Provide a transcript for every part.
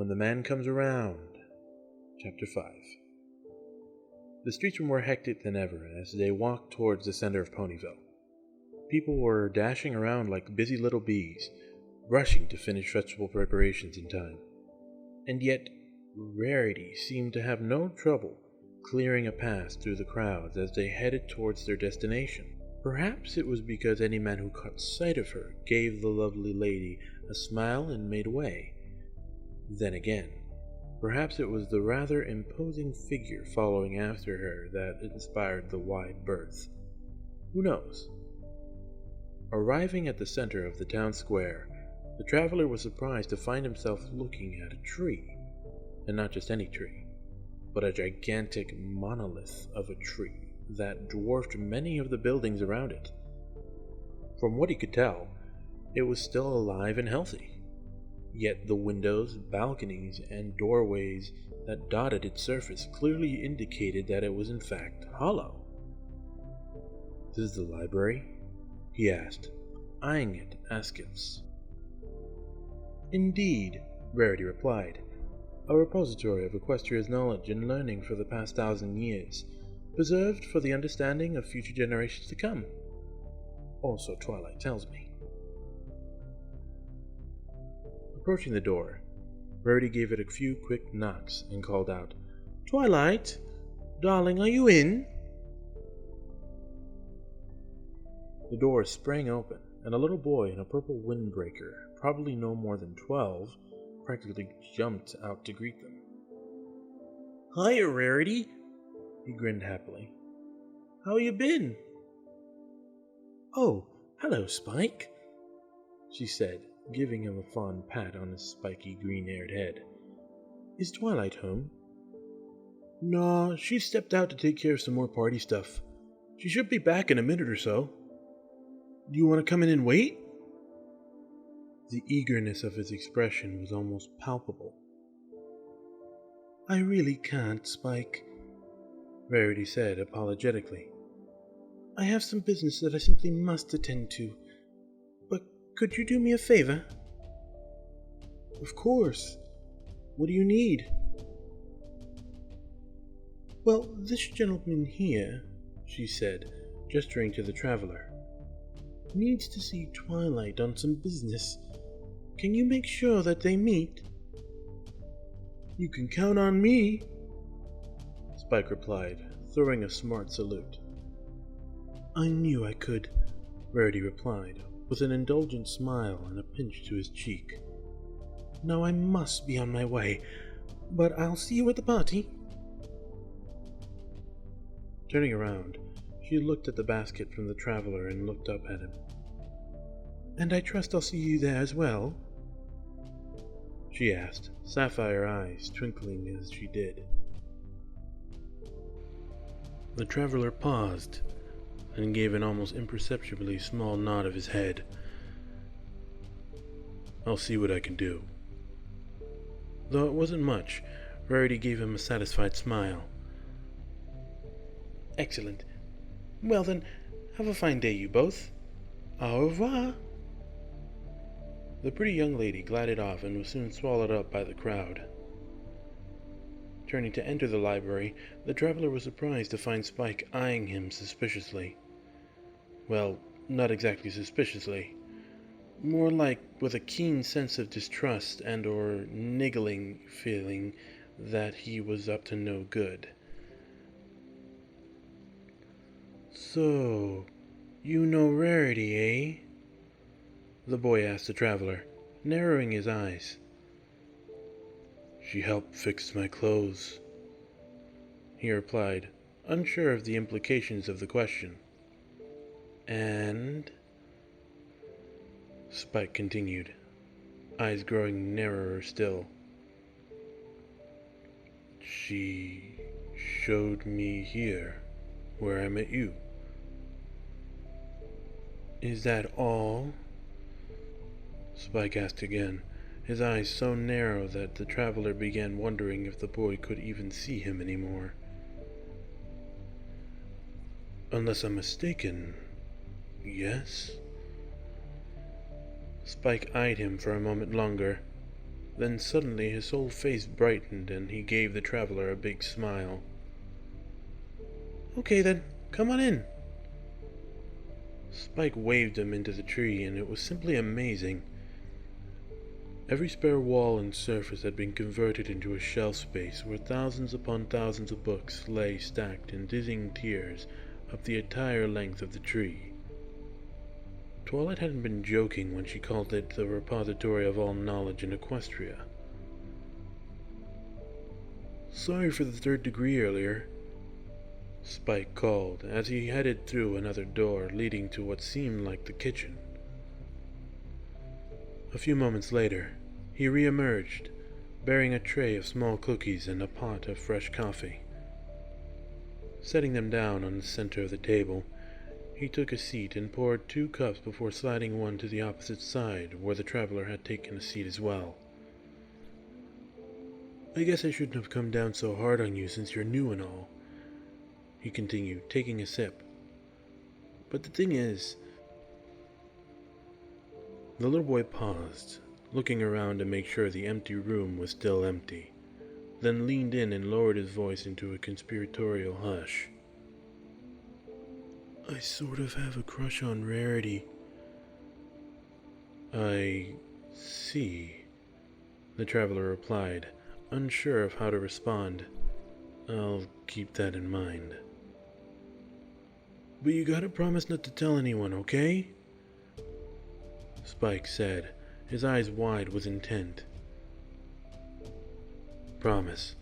When the Man Comes Around. Chapter 5. The streets were more hectic than ever as they walked towards the center of Ponyville. People were dashing around like busy little bees, rushing to finish festival preparations in time. And yet, Rarity seemed to have no trouble clearing a path through the crowds as they headed towards their destination. Perhaps it was because any man who caught sight of her gave the lovely lady a smile and made way. Then again, perhaps it was the rather imposing figure following after her that inspired the wide berth. Who knows? Arriving at the center of the town square, the traveler was surprised to find himself looking at a tree. And not just any tree, but a gigantic monolith of a tree that dwarfed many of the buildings around it. From what he could tell, it was still alive and healthy, yet the windows, balconies, and doorways that dotted its surface clearly indicated that it was in fact hollow. "This is the library?" he asked, eyeing it askance. "Indeed," Rarity replied. "A repository of Equestria's knowledge and learning for the past 1,000 years, preserved for the understanding of future generations to come. Also, Twilight tells me." Approaching the door, Rarity gave it a few quick knocks and called out, "Twilight, darling, are you in?" The door sprang open, and a little boy in a purple windbreaker, probably no more than 12, practically jumped out to greet them. "Hiya, Rarity," he grinned happily. "How you been?" "Oh, hello, Spike," she said, giving him a fond pat on his spiky green-haired head. "Is Twilight home?" "Nah, she stepped out to take care of some more party stuff. She should be back in a minute or so. Do you want to come in and wait?" The eagerness of his expression was almost palpable. "I really can't, Spike," Rarity said apologetically. "I have some business that I simply must attend to. But could you do me a favor?" "Of course. What do you need?" "Well, this gentleman here," she said, gesturing to the traveler, "needs to see Twilight on some business. Can you make sure that they meet?" "You can count on me," Spike replied, throwing a smart salute. "I knew I could," Rarity replied, with an indulgent smile and a pinch to his cheek. "Now I must be on my way, but I'll see you at the party." Turning around, she looked at the basket from the traveler and looked up at him. "And I trust I'll see you there as well?" she asked, sapphire eyes twinkling as she did. The traveler paused and gave an almost imperceptibly small nod of his head. "I'll see what I can do." Though it wasn't much, Rarity gave him a satisfied smile. "Excellent. Well then, have a fine day, you both. Au revoir." The pretty young lady glided off and was soon swallowed up by the crowd. Turning to enter the library, the traveler was surprised to find Spike eyeing him suspiciously. Well, not exactly suspiciously. More like with a keen sense of distrust and/or niggling feeling that he was up to no good. "So, you know Rarity, eh?" the boy asked the traveler, narrowing his eyes. "She helped fix my clothes," he replied, unsure of the implications of the question. "And?" Spike continued, eyes growing narrower still. "She showed me here, where I met you." "Is that all?" Spike asked again, his eyes so narrow that the traveler began wondering if the boy could even see him anymore. "Unless I'm mistaken, yes?" Spike eyed him for a moment longer. Then suddenly his whole face brightened and he gave the traveler a big smile. "Okay then, come on in." Spike waved him into the tree, and it was simply amazing. Every spare wall and surface had been converted into a shelf space where thousands upon thousands of books lay stacked in dizzying tiers up the entire length of the tree. Twilight hadn't been joking when she called it the repository of all knowledge in Equestria. "Sorry for the third degree earlier," Spike called as he headed through another door leading to what seemed like the kitchen. A few moments later, he re-emerged, bearing a tray of small cookies and a pot of fresh coffee. Setting them down on the center of the table, he took a seat and poured 2 cups before sliding one to the opposite side where the traveler had taken a seat as well. "I guess I shouldn't have come down so hard on you since you're new and all," he continued, taking a sip. "But the thing is..." The little boy paused, looking around to make sure the empty room was still empty, then leaned in and lowered his voice into a conspiratorial hush. "I sort of have a crush on Rarity." "I see," the traveler replied, unsure of how to respond. "I'll keep that in mind." "But you gotta promise not to tell anyone, okay?" Spike said, his eyes wide with intent. "Promise,"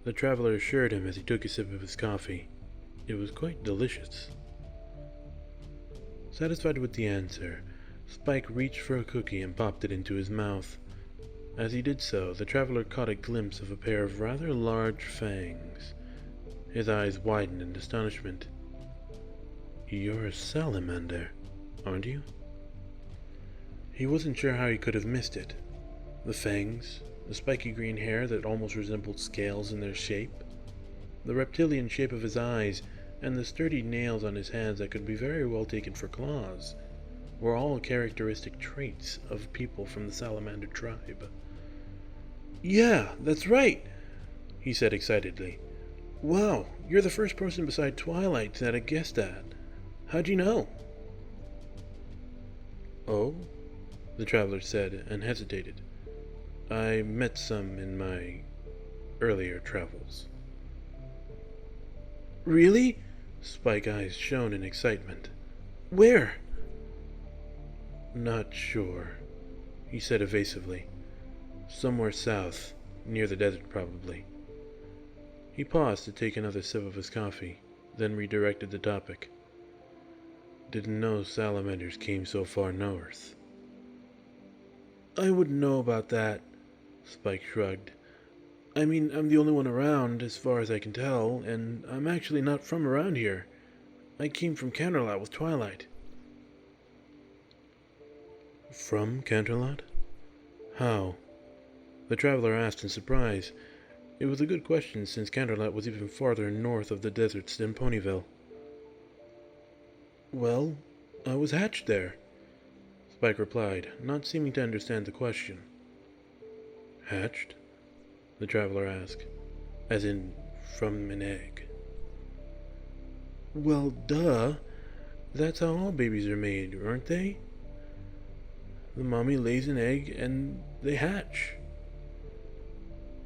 the traveler assured him as he took a sip of his coffee. It was quite delicious. Satisfied with the answer, Spike reached for a cookie and popped it into his mouth. As he did so, the traveler caught a glimpse of a pair of rather large fangs. His eyes widened in astonishment. "You're a salamander, aren't you?" He wasn't sure how he could have missed it. The fangs, the spiky green hair that almost resembled scales in their shape, the reptilian shape of his eyes, and the sturdy nails on his hands that could be very well taken for claws, were all characteristic traits of people from the salamander tribe. "Yeah, that's right," he said excitedly. "Wow, you're the first person beside Twilight that had guessed that. How'd you know?" "Oh?" the traveler said and hesitated. "I met some in my earlier travels." "Really?" Spike's eyes shone in excitement. "Where?" "Not sure," he said evasively. "Somewhere south, near the desert probably." He paused to take another sip of his coffee, then redirected the topic. "Didn't know salamanders came so far north." "I wouldn't know about that," Spike shrugged. "I mean, I'm the only one around, as far as I can tell, and I'm actually not from around here. I came from Canterlot with Twilight." "From Canterlot? How?" the traveler asked in surprise. It was a good question, since Canterlot was even farther north of the deserts than Ponyville. "Well, I was hatched there," Spike replied, not seeming to understand the question. "Hatched?" the traveler asked. "As in, from an egg?" "Well, duh. That's how all babies are made, aren't they? The mommy lays an egg, and they hatch,"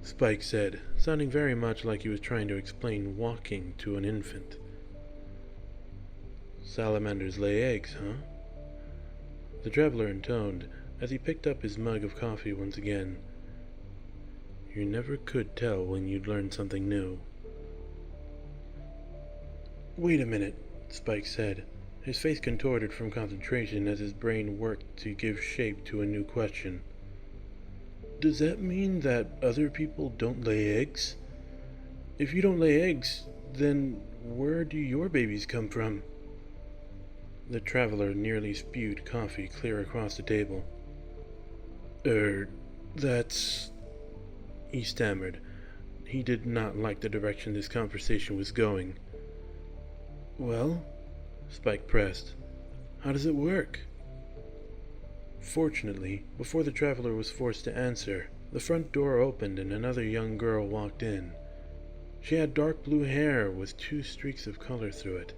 Spike said, sounding very much like he was trying to explain walking to an infant. "Salamanders lay eggs, huh?" the traveler intoned as he picked up his mug of coffee once again. You never could tell when you'd learn something new. "Wait a minute," Spike said, his face contorted from concentration as his brain worked to give shape to a new question. "Does that mean that other people don't lay eggs? If you don't lay eggs, then where do your babies come from?" The traveler nearly spewed coffee clear across the table. That's..." he stammered. He did not like the direction this conversation was going. "Well," Spike pressed, "how does it work?" Fortunately, before the traveler was forced to answer, The front door opened and another young girl walked in. She had dark blue hair with 2 streaks of color through it,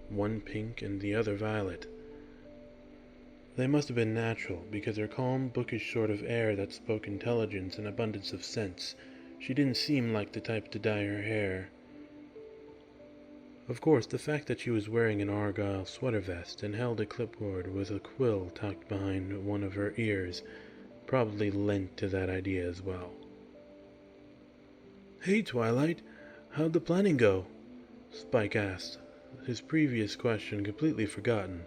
one pink and the other violet. They must have been natural, because her calm, bookish sort of air that spoke intelligence and abundance of sense. She didn't seem like the type to dye her hair. Of course, the fact that she was wearing an argyle sweater vest and held a clipboard with a quill tucked behind one of her ears probably lent to that idea as well. "Hey, Twilight, how'd the planning go?" Spike asked, his previous question completely forgotten.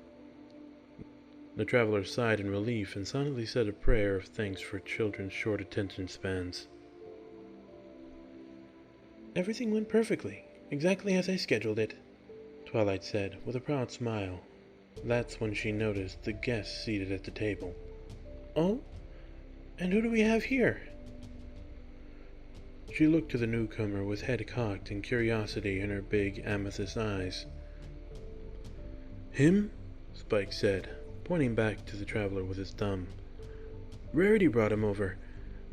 The traveler sighed in relief and silently said a prayer of thanks for children's short attention spans. "Everything went perfectly, exactly as I scheduled it," Twilight said, with a proud smile. That's when she noticed the guests seated at the table. "Oh? And who do we have here?" She looked to the newcomer with head cocked and curiosity in her big amethyst eyes. "Him?" Spike said, pointing back to the traveler with his thumb. "Rarity brought him over.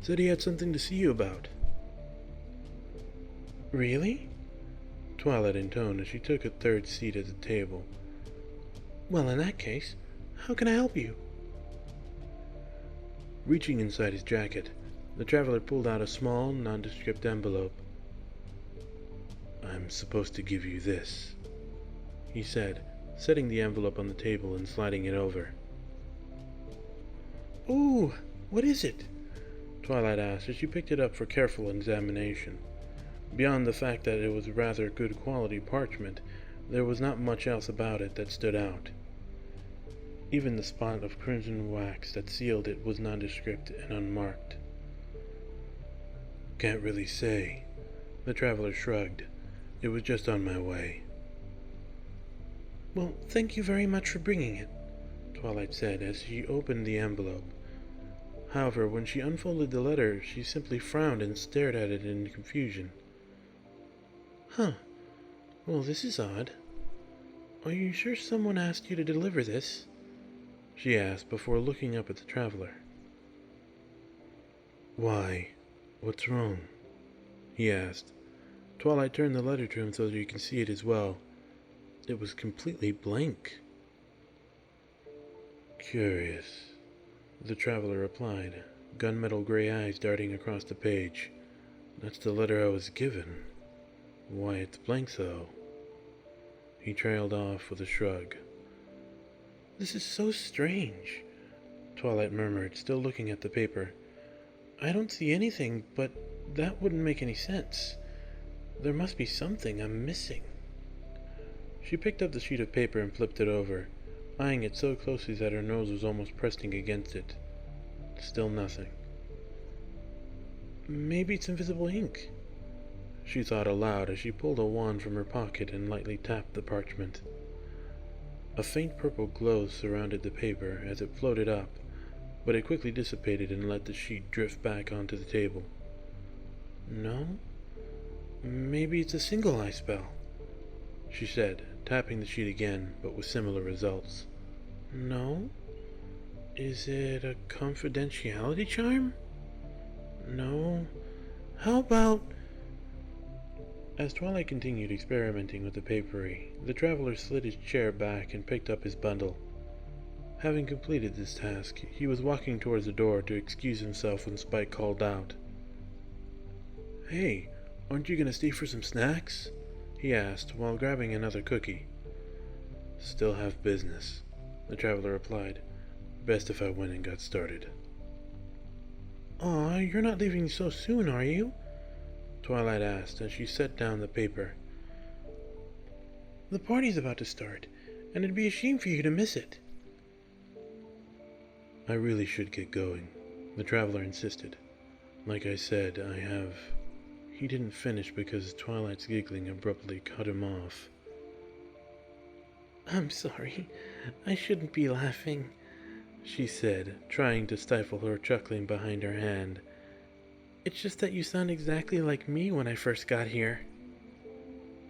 Said he had something to see you about." "Really?" Twilight intoned as she took a third seat at the table. "Well, in that case, how can I help you?" Reaching inside his jacket, the traveler pulled out a small, nondescript envelope. "I'm supposed to give you this," he said, setting the envelope on the table and sliding it over. "Ooh, what is it?" Twilight asked as she picked it up for careful examination. Beyond the fact that it was rather good quality parchment, there was not much else about it that stood out. Even the spot of crimson wax that sealed it was nondescript and unmarked. "Can't really say," the traveler shrugged. "It was just on my way." "Well, thank you very much for bringing it," Twilight said as she opened the envelope. However, when she unfolded the letter, she simply frowned and stared at it in confusion. "Huh. Well, this is odd. Are you sure someone asked you to deliver this?" she asked before looking up at the traveler. "Why? What's wrong?" he asked. Twilight turned the letter to him so that he could see it as well. It was completely blank. "Curious," the traveler replied, gunmetal gray eyes darting across the page. "That's the letter I was given. Why it's blank, though?" He trailed off with a shrug. "This is so strange," Twilight murmured, still looking at the paper. "I don't see anything, but that wouldn't make any sense. There must be something I'm missing." She picked up the sheet of paper and flipped it over, eyeing it so closely that her nose was almost pressing against it. Still nothing. "Maybe it's invisible ink," she thought aloud as she pulled a wand from her pocket and lightly tapped the parchment. A faint purple glow surrounded the paper as it floated up, but it quickly dissipated and let the sheet drift back onto the table. "No? Maybe it's a single eye spell," she said, tapping the sheet again, but with similar results. "No? Is it a confidentiality charm? No? How about—" As Twilight continued experimenting with the papery, the traveler slid his chair back and picked up his bundle. Having completed this task, he was walking towards the door to excuse himself when Spike called out. "Hey, aren't you going to stay for some snacks?" he asked while grabbing another cookie. "Still have business," the traveler replied. "Best if I went and got started." "Aw, you're not leaving so soon, are you?" Twilight asked as she set down the paper. "The party's about to start, and it'd be a shame for you to miss it." "I really should get going," the traveler insisted. "Like I said, I have—" He didn't finish because Twilight's giggling abruptly cut him off. "I'm sorry. I shouldn't be laughing," she said, trying to stifle her chuckling behind her hand. "It's just that you sound exactly like me when I first got here."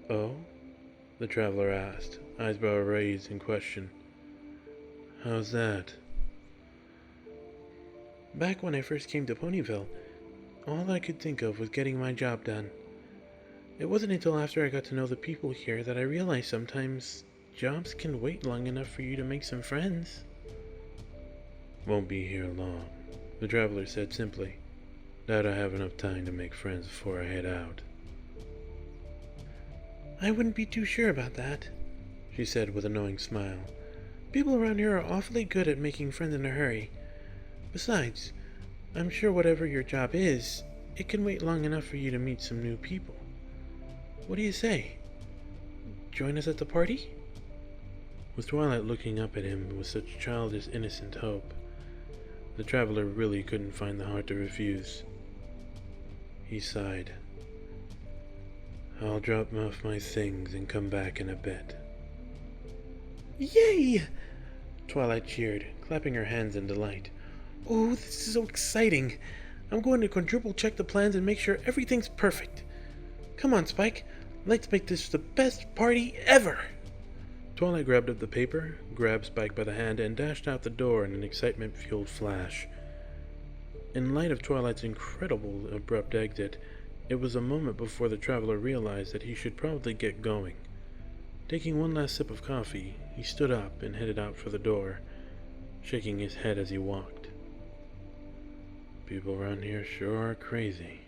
"Oh?" the traveler asked, eyebrow raised in question. "How's that?" "Back when I first came to Ponyville, all I could think of was getting my job done. It wasn't until after I got to know the people here that I realized sometimes jobs can wait long enough for you to make some friends. Won't be here long, the traveler said simply. Doubt I have enough time to make friends before I head out. I wouldn't be too sure about that, she said with a knowing smile. People around here are awfully good at making friends in a hurry. Besides, I'm sure whatever your job is, it can wait long enough for you to meet some new people. What do you say? Join us at the party? With Twilight looking up at him with such childish innocent hope, the traveler really couldn't find the heart to refuse. He sighed. I'll drop off my things and come back in a bit. Yay! Twilight cheered, clapping her hands in delight. Oh, this is so exciting! I'm going to quadruple check the plans and make sure everything's perfect. Come on, Spike. Let's make this the best party ever! Twilight grabbed up the paper, grabbed Spike by the hand, and dashed out the door in an excitement-fueled flash. In light of Twilight's incredible abrupt exit, it was a moment before the traveler realized that he should probably get going. Taking one last sip of coffee, he stood up and headed out for the door, shaking his head as he walked. People around here sure are crazy.